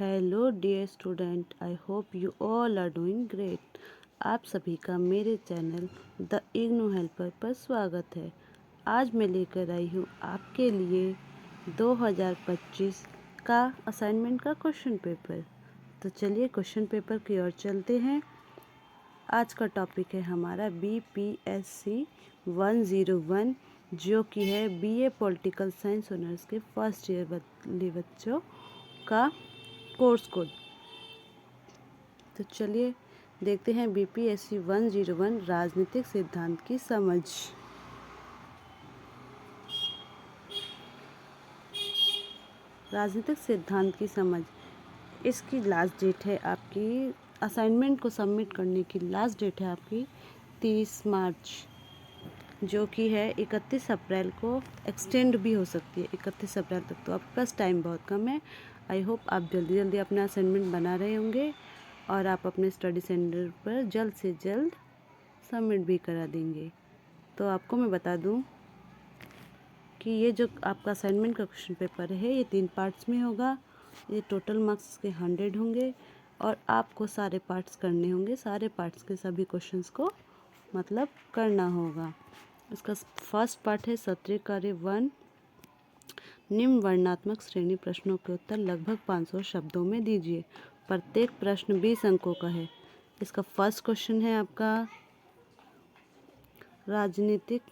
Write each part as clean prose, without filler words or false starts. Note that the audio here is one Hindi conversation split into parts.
Hello dear student, I hope you all are doing great. आप सभी का मेरे चैनल द इग्नू हेल्पर पर स्वागत है। आज मैं लेकर आई हूँ आपके लिए 2025 का असाइनमेंट का क्वेश्चन पेपर। तो चलिए क्वेश्चन पेपर की ओर चलते हैं। आज का टॉपिक है हमारा BPSC 101, जो कि है BA पॉलिटिकल साइंस ऑनर्स के फर्स्ट ईयर वाले बच्चों का कोर्स कोड। तो चलिए देखते हैं BPSC 101 राजनीतिक सिद्धांत की समझ। राजनीतिक सिद्धांत की समझ, इसकी लास्ट डेट है आपकी, असाइनमेंट को सबमिट करने की लास्ट डेट है आपकी 30 मार्च, जो कि है 31 अप्रैल को। एक्सटेंड भी हो सकती है 31 अप्रैल तक, तो आपके पास टाइम बहुत कम है। आई होप आप जल्दी जल्दी अपना असाइनमेंट बना रहे होंगे और आप अपने स्टडी सेंटर पर जल्द से जल्द सबमिट भी करा देंगे। तो आपको मैं बता दूं कि ये जो आपका असाइनमेंट का क्वेश्चन पेपर है ये 3 पार्ट्स में होगा। ये टोटल मार्क्स के 100 होंगे और आपको सारे पार्ट्स करने होंगे। सारे पार्ट्स के सभी क्वेश्चंस को मतलब करना होगा। इसका फर्स्ट पार्ट है सत्रीय कार्य 1। निम्न वर्णनात्मक श्रेणी प्रश्नों के उत्तर लगभग 500 शब्दों में दीजिए। प्रत्येक प्रश्न 20 अंकों का है। इसका फर्स्ट क्वेश्चन है आपका राजनीतिक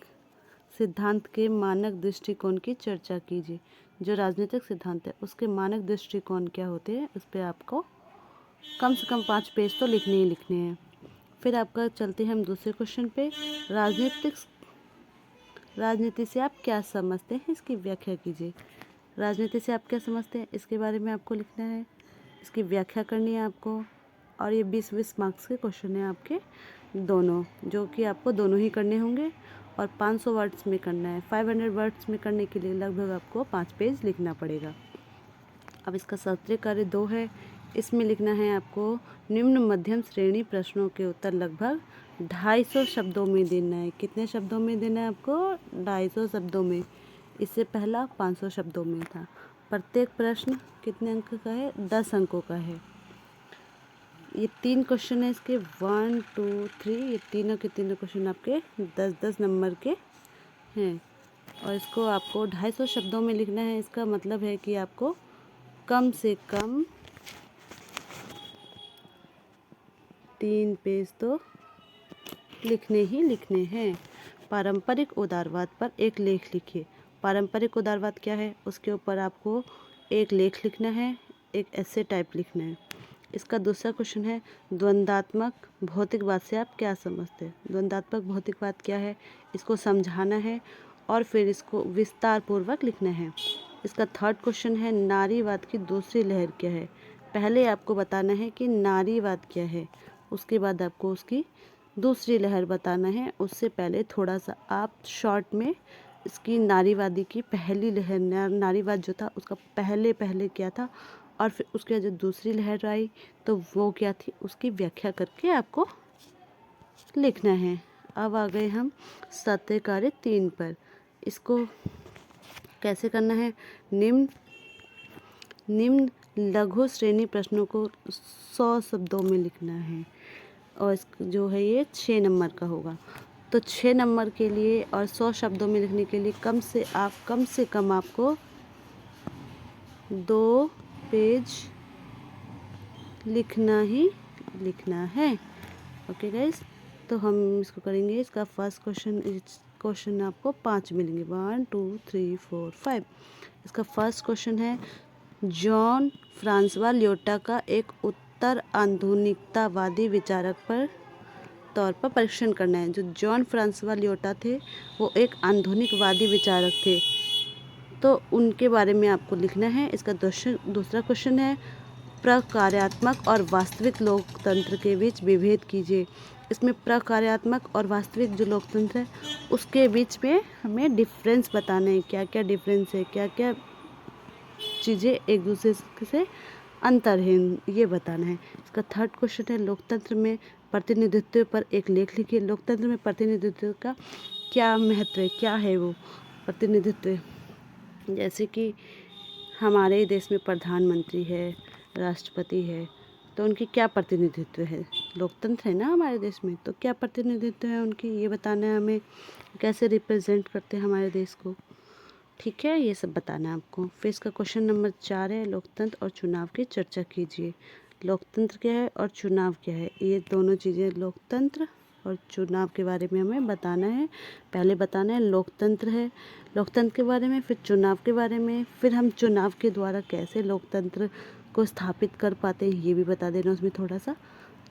सिद्धांत के मानक दृष्टिकोण की चर्चा कीजिए। जो राजनीतिक सिद्धांत है उसके मानक दृष्टिकोण क्या होते हैं, उस पर आपको कम से कम 5 पेज तो लिखने ही लिखने हैं। फिर आपका चलते हैं हम दूसरे क्वेश्चन पे। राजनीति से आप क्या समझते हैं, इसकी व्याख्या कीजिए। राजनीति से आप क्या समझते हैं, इसके बारे में आपको लिखना है, इसकी व्याख्या करनी है आपको। और ये 20-20 मार्क्स के क्वेश्चन हैं आपके दोनों, जो कि आपको दोनों ही करने होंगे और 500 वर्ड्स में करना है। 500 वर्ड्स में करने के लिए लगभग आपको 5 पेज लिखना पड़ेगा। अब इसका सत्रीय कार्य 2 है। इसमें लिखना है आपको निम्न मध्यम श्रेणी प्रश्नों के उत्तर लगभग 250 शब्दों में देना है। कितने शब्दों में देना है आपको? 250 शब्दों में। इससे पहला 500 शब्दों में था। प्रत्येक प्रश्न कितने अंक का है? 10 अंकों का है। ये 3 क्वेश्चन है इसके 1, 2, 3। ये तीनों के तीनों क्वेश्चन आपके 10-10 नंबर के हैं और इसको आपको 250 शब्दों में लिखना है। इसका मतलब है कि आपको कम से कम 3 पेज तो लिखने ही लिखने हैं। पारंपरिक उदारवाद पर एक लेख लिखिए। पारंपरिक उदारवाद क्या है, उसके ऊपर आपको एक लेख लिखना है, एक ऐसे टाइप लिखना है। इसका दूसरा क्वेश्चन है द्वंद्वात्मक भौतिकवाद से आप क्या समझते हैं। द्वंद्वात्मक भौतिकवाद क्या है, इसको समझाना है और फिर इसको विस्तार पूर्वक लिखना है। इसका थर्ड क्वेश्चन है नारीवाद की दूसरी लहर क्या है। पहले आपको बताना है कि नारीवाद क्या है, उसके बाद आपको उसकी दूसरी लहर बताना है। उससे पहले थोड़ा सा आप शॉर्ट में इसकी नारीवादी की पहली लहर, नारीवाद जो था उसका पहले क्या था और फिर उसके बाद जो दूसरी लहर आई तो वो क्या थी, उसकी व्याख्या करके आपको लिखना है। अब आ गए हम सत्रीय कार्य 3 पर। इसको कैसे करना है? निम्न लघु श्रेणी प्रश्नों को 100 शब्दों में लिखना है और जो है ये 6 नंबर का होगा। तो 6 नंबर के लिए और 100 शब्दों में लिखने के लिए कम से कम आपको 2 पेज लिखना ही लिखना है। ओके गाइस, तो हम इसको करेंगे। इसका फर्स्ट क्वेश्चन आपको 5 मिलेंगे, 1, 2, 3, 4, 5। इसका फर्स्ट क्वेश्चन है जॉन फ्रांसवा ल्योटा का एक उत्तर आधुनिकतावादी विचारक पर तौर पर परीक्षण करना है। जो जॉन फ्रांसवा ल्योटा थे वो एक आधुनिकवादी विचारक थे, तो उनके बारे में आपको लिखना है। इसका दूसरा क्वेश्चन है प्रकार्यात्मक और वास्तविक लोकतंत्र के बीच विभेद कीजिए। इसमें प्रकार्यात्मक और वास्तविक जो लोकतंत्र है उसके बीच में हमें डिफरेंस बताना है, क्या क्या डिफरेंस है, क्या क्या चीज़ें एक दूसरे से अंतर है, ये बताना है। इसका थर्ड क्वेश्चन है लोकतंत्र में प्रतिनिधित्व पर एक लेख लिखिए। लोकतंत्र में प्रतिनिधित्व का क्या महत्व है, क्या है वो प्रतिनिधित्व। जैसे कि हमारे देश में प्रधानमंत्री है, राष्ट्रपति है, तो उनकी क्या प्रतिनिधित्व है। लोकतंत्र है ना हमारे देश में, तो क्या प्रतिनिधित्व है उनकी, ये बताना है हमें। कैसे रिप्रेजेंट करते हैं हमारे देश को, ठीक है, ये सब बताना है आपको। फिर इसका क्वेश्चन नंबर 4 है, लोकतंत्र और चुनाव की चर्चा कीजिए। लोकतंत्र क्या है और चुनाव क्या है, ये दोनों चीज़ें, लोकतंत्र और चुनाव के बारे में हमें बताना है। पहले बताना है लोकतंत्र है, लोकतंत्र के बारे में, फिर चुनाव के बारे में, फिर हम चुनाव के द्वारा कैसे लोकतंत्र को स्थापित कर पाते हैं ये भी बता देना उसमें थोड़ा सा,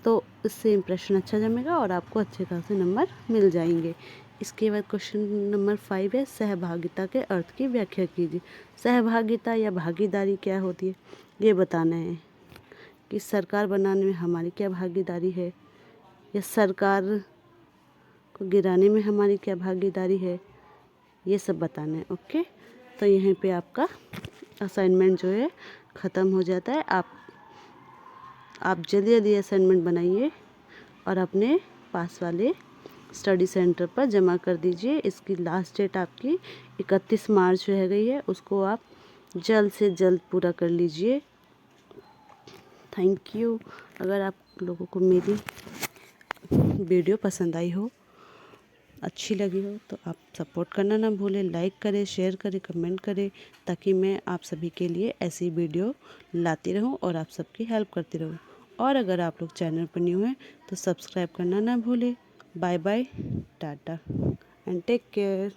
तो इससे इम्प्रेशन अच्छा जमेगा और आपको अच्छे खासे नंबर मिल जाएंगे। इसके बाद क्वेश्चन नंबर 5 है, सहभागिता के अर्थ की व्याख्या कीजिए। सहभागिता या भागीदारी क्या होती है ये बताना है, कि सरकार बनाने में हमारी क्या भागीदारी है, या सरकार को गिराने में हमारी क्या भागीदारी है, ये सब बताना है। ओके, तो यहीं पे आपका असाइनमेंट जो है ख़त्म हो जाता है। आप जल्दी जल्दी असाइनमेंट बनाइए और अपने पास वाले स्टडी सेंटर पर जमा कर दीजिए। इसकी लास्ट डेट आपकी 31 मार्च रह गई है, उसको आप जल्द से जल्द पूरा कर लीजिए। Thank you. अगर आप लोगों को मेरी वीडियो पसंद आई हो, अच्छी लगी हो, तो आप सपोर्ट करना ना भूलें, लाइक करें, शेयर करें, कमेंट करें, ताकि मैं आप सभी के लिए ऐसी वीडियो लाती रहूं और आप सबकी हेल्प करती रहूं। और अगर आप लोग चैनल पर न्यू हैं तो सब्सक्राइब करना ना भूलें। Bye bye, tata and take care.